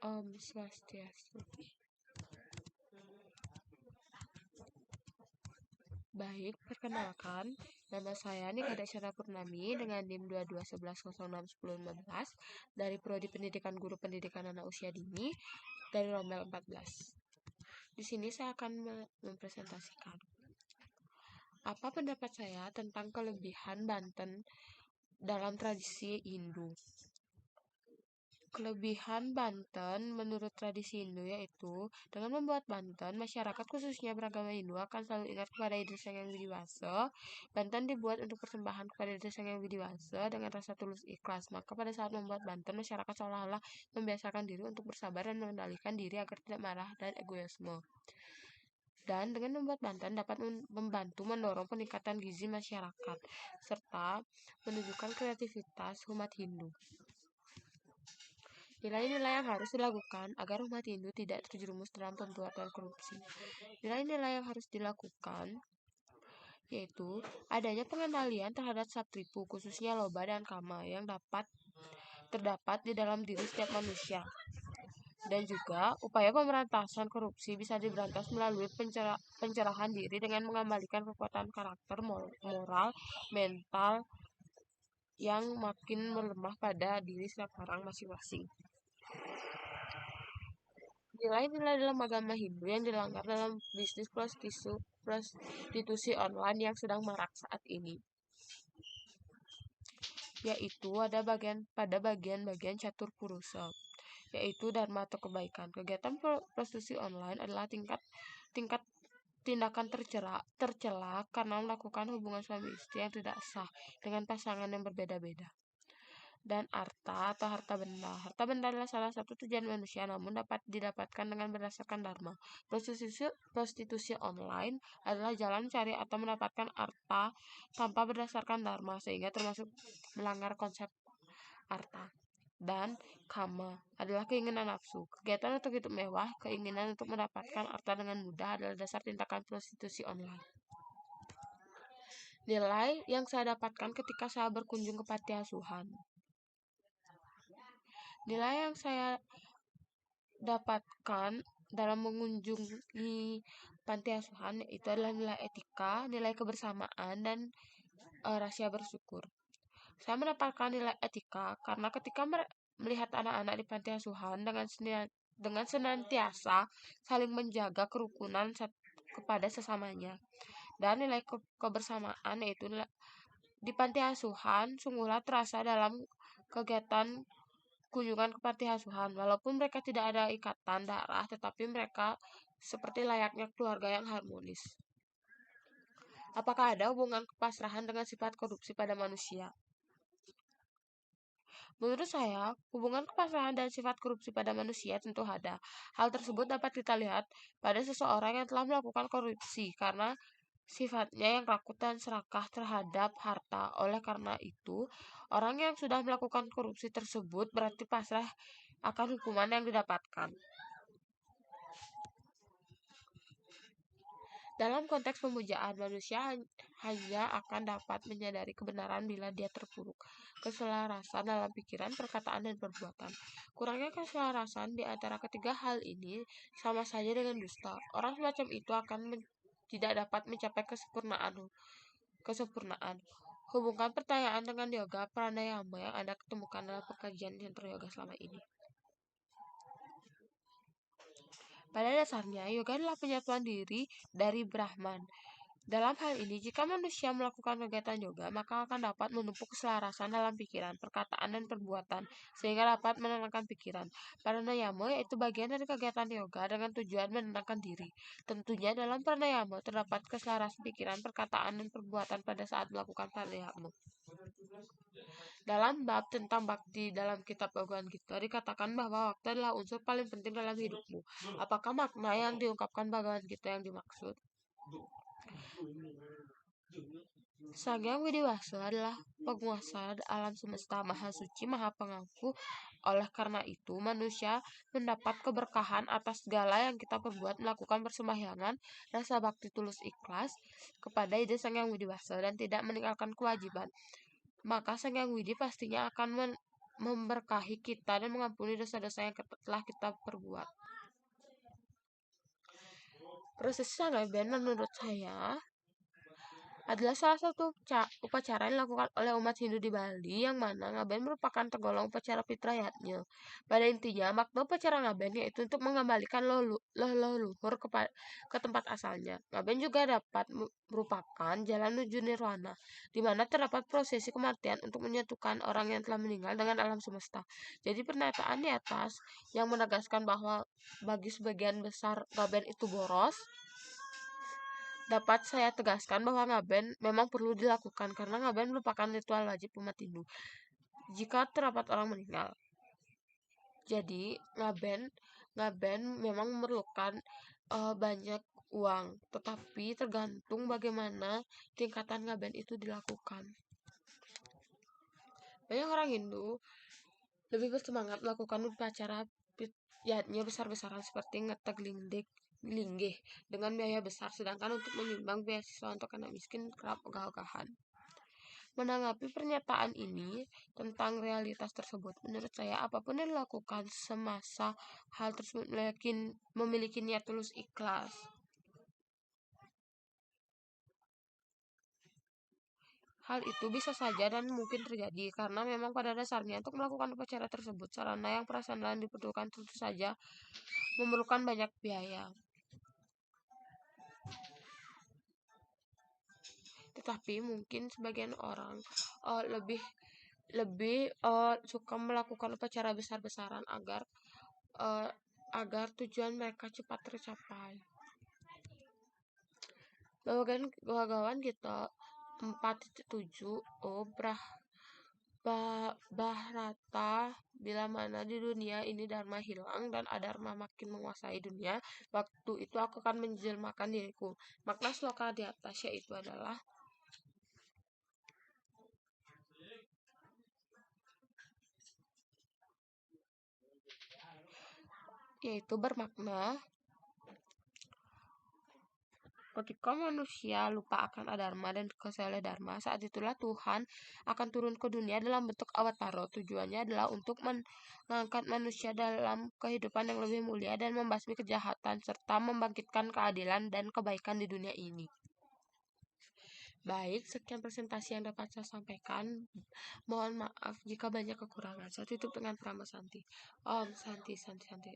Om Swastiastu. Baik, perkenalkan, nama saya Nikada Syara Purnami dengan NIM 2211061015 dari Prodi Pendidikan Guru Pendidikan Anak Usia Dini dari Rombel 14. Di sini saya akan mempresentasikan apa pendapat saya tentang kelebihan Banten dalam tradisi Hindu. Kelebihan Banten menurut tradisi Hindu yaitu dengan membuat Banten, masyarakat khususnya beragama Hindu akan selalu ingat kepada Ida Sang Hyang Widi-Wasa. Banten dibuat untuk persembahan kepada Ida Sang Hyang Widi-Wasa dengan rasa tulus ikhlas. Maka pada saat membuat Banten, masyarakat seolah-olah membiasakan diri untuk bersabar dan mengendalikan diri agar tidak marah dan egoisme. Dan dengan membuat Banten dapat membantu mendorong peningkatan gizi masyarakat serta menunjukkan kreativitas umat Hindu. Nilai-nilai yang harus dilakukan agar umat Hindu tidak terjerumus dalam pembuatan korupsi. Nilai-nilai yang harus dilakukan yaitu adanya pengendalian terhadap satripu, khususnya loba dan kama yang terdapat di dalam diri setiap manusia. Dan juga upaya pemberantasan korupsi bisa diberantas melalui pencerahan diri dengan mengembalikan kekuatan karakter, moral, mental yang makin melemah pada diri setiap orang masing-masing. Nilai-nilai dalam agama Hindu yang dilanggar dalam bisnis prostitusi online yang sedang marak saat ini, yaitu ada bagian catur purusa, yaitu dharma atau kebaikan. Kegiatan prostitusi online adalah tindakan tercela karena melakukan hubungan suami istri yang tidak sah dengan pasangan yang berbeda-beda. Dan harta atau harta benda. Harta benda adalah salah satu tujuan manusia, namun dapat didapatkan dengan berdasarkan dharma. Prostitusi online adalah jalan mencari atau mendapatkan harta tanpa berdasarkan dharma, sehingga termasuk melanggar konsep harta. Dan kama adalah keinginan nafsu. Kegiatan untuk hidup mewah, keinginan untuk mendapatkan harta dengan mudah adalah dasar tindakan prostitusi online. Nilai yang saya dapatkan ketika saya berkunjung ke panti asuhan. Nilai yang saya dapatkan dalam mengunjungi panti asuhan itu adalah nilai etika, nilai kebersamaan, dan rasa bersyukur. Saya mendapatkan nilai etika karena ketika melihat anak-anak di panti asuhan dengan senantiasa saling menjaga kerukunan kepada sesamanya. Dan nilai kebersamaan yaitu di panti asuhan sungguhlah terasa dalam kegiatan kunjungan ke panti asuhan. Walaupun mereka tidak ada ikatan darah, tetapi mereka seperti layaknya keluarga yang harmonis. Apakah ada hubungan kepasrahan dengan sifat korupsi pada manusia? Menurut saya, hubungan kepasrahan dan sifat korupsi pada manusia tentu ada. Hal tersebut dapat kita lihat pada seseorang yang telah melakukan korupsi karena sifatnya yang rakut dan serakah terhadap harta. Oleh karena itu, orang yang sudah melakukan korupsi tersebut berarti pasrah akan hukuman yang didapatkan. Dalam konteks pemujaan, manusia hanya akan dapat menyadari kebenaran bila dia terpuruk keselarasan dalam pikiran, perkataan, dan perbuatan. Kurangnya keselarasan di antara ketiga hal ini sama saja dengan dusta. Orang semacam itu akan tidak dapat mencapai kesempurnaan. Hubungkan pertanyaan dengan yoga pranayama yang Anda ketemukan dalam pengkajian Sentra Yoga selama ini. Pada dasarnya, yoga adalah penyatuan diri dari Brahman. Dalam hal ini, jika manusia melakukan kegiatan yoga, maka akan dapat menumpuk keselarasan dalam pikiran, perkataan, dan perbuatan, sehingga dapat menenangkan pikiran. Pranayama yaitu bagian dari kegiatan yoga dengan tujuan menenangkan diri. Tentunya dalam pranayama terdapat keselarasan pikiran, perkataan, dan perbuatan pada saat melakukan pranayama. Dalam bab tentang bakti dalam kitab Bhagavad Gita dikatakan bahwa waktu adalah unsur paling penting dalam hidupmu. Apakah makna yang diungkapkan Bhagavad Gita yang dimaksud? Sang Hyang Widi-Wasa adalah penguasa alam semesta, maha suci, maha pengampu. Oleh karena itu, manusia mendapat keberkahan atas segala yang kita perbuat, melakukan persembahyangan, rasa bakti tulus ikhlas kepada Ida Sang Hyang Widi-Wasa dan tidak meninggalkan kewajiban. Maka Sang Hyang Widi pastinya akan memberkahi kita dan mengampuni dosa-dosa yang telah kita perbuat. Proses ngaben menurut saya adalah salah satu upacara yang dilakukan oleh umat Hindu di Bali, yang mana ngaben merupakan tergolong upacara fitrayatnya. Pada intinya, makna upacara ngaben yaitu untuk mengembalikan leluhur ke tempat asalnya. Ngaben juga dapat merupakan jalan menuju nirwana, di mana terdapat prosesi kematian untuk menyatukan orang yang telah meninggal dengan alam semesta. Jadi pernyataan di atas yang menegaskan bahwa bagi sebagian besar ngaben itu boros, dapat saya tegaskan bahwa ngaben memang perlu dilakukan karena ngaben merupakan ritual wajib umat Hindu jika terdapat orang meninggal. Jadi ngaben memang memerlukan banyak uang, tetapi tergantung bagaimana tingkatan ngaben itu dilakukan. Banyak orang Hindu lebih bersemangat melakukan upacara yatnya besar-besaran seperti ngeteg linggih dengan biaya besar, sedangkan untuk menyumbang beasiswa untuk anak miskin kerap ogah-ogahan. Menanggapi pernyataan ini tentang realitas tersebut, menurut saya apapun yang dilakukan semasa hal tersebut memiliki niat tulus ikhlas, hal itu bisa saja dan mungkin terjadi karena memang pada dasarnya untuk melakukan upacara tersebut sarana yang prasarana diperlukan tentu saja memerlukan banyak biaya. Tetapi mungkin sebagian orang lebih suka melakukan upacara besar-besaran agar tujuan mereka cepat tercapai. Bawagawan kita 4.7 Bharata, bila mana di dunia ini dharma hilang dan adharma makin menguasai dunia, waktu itu aku akan menjelmakan diriku. Makna sloka di atas yaitu adalah bermakna ketika manusia lupa akan adharma dan dikuasai oleh dharma, saat itulah Tuhan akan turun ke dunia dalam bentuk awatara. Tujuannya adalah untuk mengangkat manusia dalam kehidupan yang lebih mulia dan membasmi kejahatan serta membangkitkan keadilan dan kebaikan di dunia ini. Baik, sekian presentasi yang dapat saya sampaikan. Mohon maaf jika banyak kekurangan. Saya tutup dengan Prama Santi. Om Santi Santi Santi.